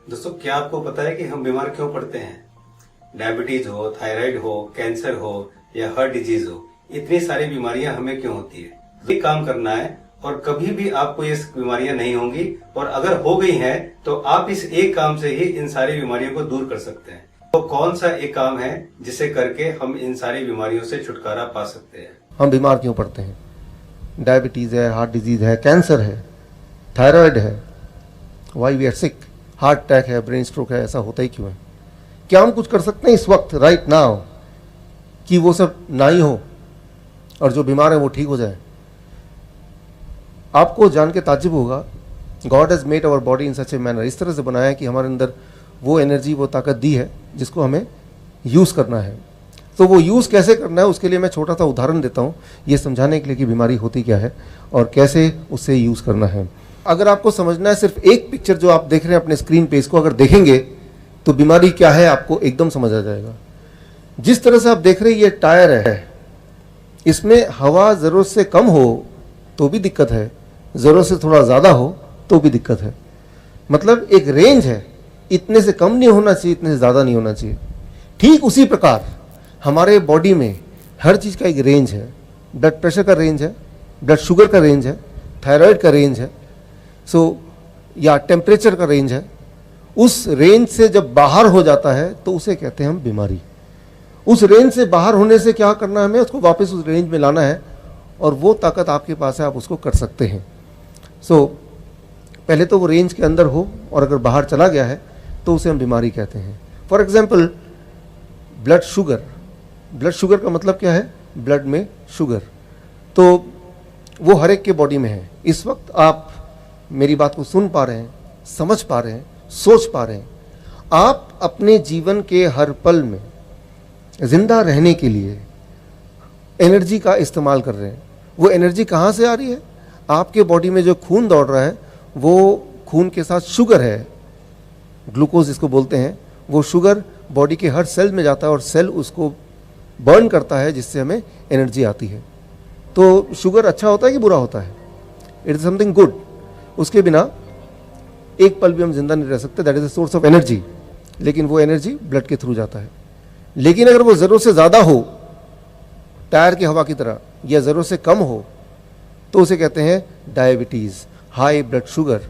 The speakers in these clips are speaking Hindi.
दोस्तों, क्या आपको पता है कि हम बीमार क्यों पड़ते हैं? डायबिटीज हो, थायराइड हो, कैंसर हो या हार्ट डिजीज हो, इतनी सारी बीमारियां हमें क्यों होती है? ये काम करना है और कभी भी आपको ये बीमारियां नहीं होंगी, और अगर हो गई हैं तो आप इस एक काम से ही इन सारी बीमारियों को दूर कर सकते हैं। तो कौन सा एक काम है जिसे करके हम इन सारी बीमारियों से छुटकारा पा सकते हैं? हम बीमार क्यों पड़ते हैं? डायबिटीज़ है, हार्ट डिजीज़ है, कैंसर है, थायराइड है, why we are sick, heart attack है, ब्रेन स्ट्रोक है, ऐसा होता ही क्यों है? क्या हम कुछ कर सकते हैं इस वक्त, राइट नाउ, कि वो सब ना ही हो और जो बीमार है वो ठीक हो जाए? आपको जान के ताज्जुब होगा, God has made our body in such a manner, इस तरह से बनाया है कि हमारे अंदर वो एनर्जी, वो ताकत दी है जिसको हमें यूज़ करना है। तो वो यूज़ कैसे करना है, उसके लिए मैं छोटा सा उदाहरण देता हूँ, ये समझाने के लिए कि बीमारी होती क्या है और कैसे उससे यूज़ करना है। अगर आपको समझना है, सिर्फ एक पिक्चर जो आप देख रहे हैं अपने स्क्रीन पे, इसको अगर देखेंगे तो बीमारी क्या है आपको एकदम समझ आ जाएगा। जिस तरह से आप देख रहे हैं, ये टायर है, इसमें हवा ज़रूरत से कम हो तो भी दिक्कत है, ज़रूरत से थोड़ा ज़्यादा हो तो भी दिक्कत है। मतलब एक रेंज है, इतने से कम नहीं होना चाहिए, इतने से ज़्यादा नहीं होना चाहिए। ठीक उसी प्रकार हमारे बॉडी में हर चीज़ का एक रेंज है। ब्लड प्रेशर का रेंज है, ब्लड शुगर का रेंज है, थायराइड का रेंज है, या टेम्परेचर का रेंज है। उस रेंज से जब बाहर हो जाता है तो उसे कहते हैं हम बीमारी। उस रेंज से बाहर होने से क्या करना है, हमें उसको वापस उस रेंज में लाना है, और वो ताकत आपके पास है, आप उसको कर सकते हैं। पहले तो वो रेंज के अंदर हो, और अगर बाहर चला गया है तो उसे हम बीमारी कहते हैं। For example, blood sugar. Blood sugar का मतलब क्या है? ब्लड में शुगर। तो वो हर एक के बॉडी में है। इस वक्त आप मेरी बात को सुन पा रहे हैं, समझ पा रहे हैं, सोच पा रहे हैं। आप अपने जीवन के हर पल में जिंदा रहने के लिए एनर्जी का इस्तेमाल कर रहे हैं। वो एनर्जी कहाँ से आ रही है? आपके बॉडी में जो खून दौड़ रहा है, वो खून के साथ शुगर है, ग्लूकोज जिसको बोलते हैं। वो शुगर बॉडी के हर सेल में जाता है और सेल उसको बर्न करता है, जिससे हमें एनर्जी आती है। तो शुगर अच्छा होता है कि बुरा होता है? It is something good. उसके बिना एक पल भी हम जिंदा नहीं रह सकते। That is a source of energy. लेकिन वो एनर्जी ब्लड के थ्रू जाता है। लेकिन अगर वो ज़रूरत से ज़्यादा हो, टायर की हवा की तरह, या ज़रूरत से कम हो, तो उसे कहते हैं डायबिटीज़, हाई ब्लड शुगर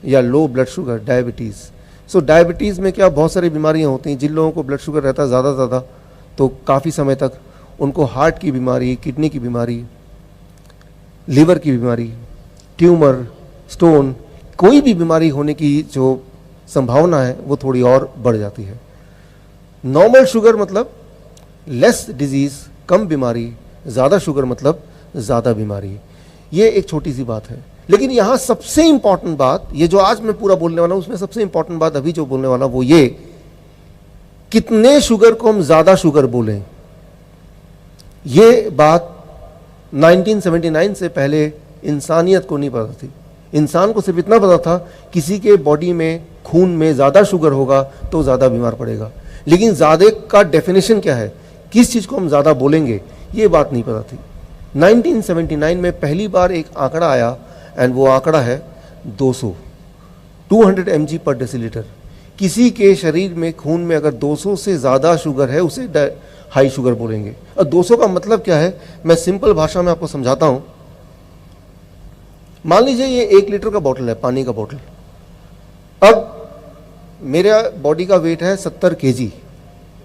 या low blood sugar, diabetes. Diabetes में क्या बहुत सारी बीमारियां होती हैं। जिन लोगों को ब्लड शुगर रहता है ज़्यादा तो काफ़ी समय तक उनको हार्ट की बीमारी, किडनी की बीमारी, लीवर की बीमारी, ट्यूमर, स्टोन, कोई भी बीमारी होने की जो संभावना है वो थोड़ी और बढ़ जाती है। नॉर्मल शुगर मतलब लेस डिजीज़, कम बीमारी। ज़्यादा शुगर मतलब ज़्यादा बीमारी। ये एक छोटी सी बात है। लेकिन यहाँ सबसे इंपॉर्टेंट बात, ये जो आज मैं पूरा बोलने वाला हूँ, उसमें सबसे इंपॉर्टेंट बात अभी जो बोलने वाला वो ये, कितने शुगर को हम ज़्यादा शुगर बोलें। ये बात 1979 से पहले इंसानियत को नहीं पता थी। इंसान को सिर्फ इतना पता था, किसी के बॉडी में, खून में ज़्यादा शुगर होगा तो ज़्यादा बीमार पड़ेगा। लेकिन ज़्यादा का डेफिनेशन क्या है, किस चीज़ को हम ज़्यादा बोलेंगे, ये बात नहीं पता थी। 1979 में पहली बार एक आंकड़ा आया, एंड वो आंकड़ा है 200 mg पर डेसीलीटर। किसी के शरीर में, खून में अगर 200 से ज़्यादा शुगर है, उसे हाई शुगर बोलेंगे। और 200 का मतलब क्या है, मैं सिंपल भाषा में आपको समझाता हूँ। मान लीजिए ये 1 लीटर का बोतल है, पानी का बोतल। अब मेरा बॉडी का वेट है 70 kg।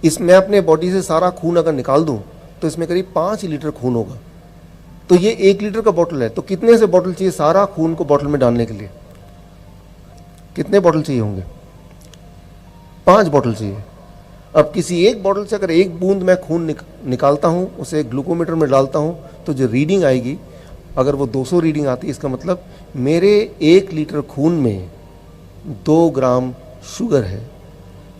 इसमें अपने बॉडी से सारा खून अगर निकाल दूँ तो इसमें करीब 5 लीटर खून होगा। तो ये 1 लीटर का बोतल है, तो कितने से बोतल चाहिए सारा खून को बोतल में डालने के लिए? कितने बोतल चाहिए होंगे? 5 बोतल चाहिए। अब किसी एक बोतल से अगर 1 बूंद मैं खून निकालता हूँ, उसे ग्लूकोमीटर में डालता हूँ, तो जो रीडिंग आएगी, अगर वो 200 रीडिंग आती है, इसका मतलब मेरे 1 लीटर खून में 2 ग्राम शुगर है।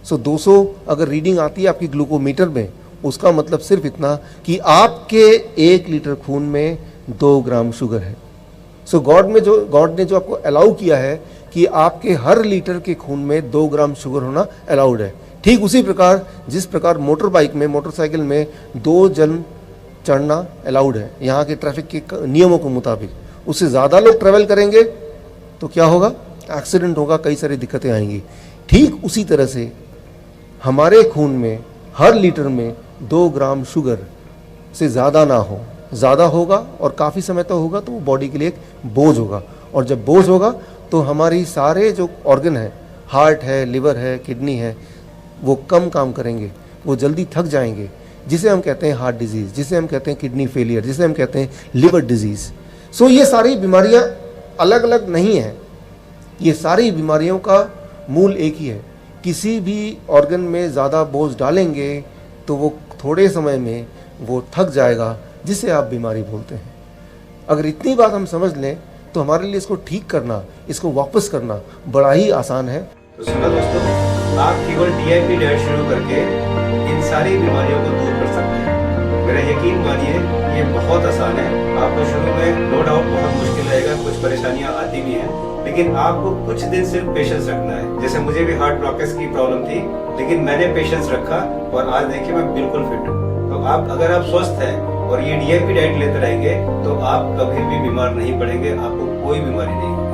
200 अगर रीडिंग आती है आपकी ग्लूकोमीटर में, उसका मतलब सिर्फ इतना कि आपके 1 लीटर खून में 2 ग्राम शुगर है। गॉड ने जो आपको अलाउ किया है कि आपके हर लीटर के खून में 2 ग्राम शुगर होना अलाउड है। ठीक उसी प्रकार जिस प्रकार मोटरसाइकिल में 2 जन चढ़ना अलाउड है यहाँ के ट्रैफिक के नियमों के मुताबिक। उससे ज़्यादा लोग ट्रैवल करेंगे तो क्या होगा? एक्सीडेंट होगा, कई सारी दिक्कतें आएंगी। ठीक उसी तरह से हमारे खून में हर लीटर में 2 ग्राम शुगर से ज़्यादा ना हो, ज़्यादा होगा और काफ़ी समय तक होगा तो वो बॉडी के लिए एक बोझ होगा, और जब बोझ होगा तो हमारी सारे जो ऑर्गन है, हार्ट है, लिवर है, किडनी है, वो कम काम करेंगे, वो जल्दी थक जाएंगे, जिसे हम कहते हैं हार्ट डिजीज़, जिसे हम कहते हैं किडनी फेलियर, जिसे हम कहते हैं लिवर डिजीज़। सो ये सारी बीमारियां अलग अलग नहीं हैं, ये सारी बीमारियों का मूल एक ही है। किसी भी ऑर्गन में ज़्यादा बोझ डालेंगे तो वो थोड़े समय में वो थक जाएगा, जिसे आप बीमारी बोलते हैं। अगर इतनी बात हम समझ लें तो हमारे लिए इसको ठीक करना, इसको वापस करना बड़ा ही आसान है। तो सुना दोस्तों, आप केवल DIP डाइट शुरू करके इन सारी बीमारियों को दूर कर सकते हैं। मेरा यकीन मानिए ये बहुत आसान है। आपको शुरू में नो डाउट बहुत मुश्किल रहेगा, कुछ परेशानियां आती भी हैं, लेकिन आपको कुछ दिन सिर्फ पेशेंस रखना है। जैसे मुझे भी हार्ट ब्लॉकेज की प्रॉब्लम थी, लेकिन मैंने पेशेंस रखा और आज देखिए मैं बिल्कुल फिट हूँ। तो अगर आप स्वस्थ हैं और ये DIP डाइट लेते रहेंगे तो आप कभी भी बीमार नहीं पड़ेंगे, आपको कोई बीमारी नहीं होगी।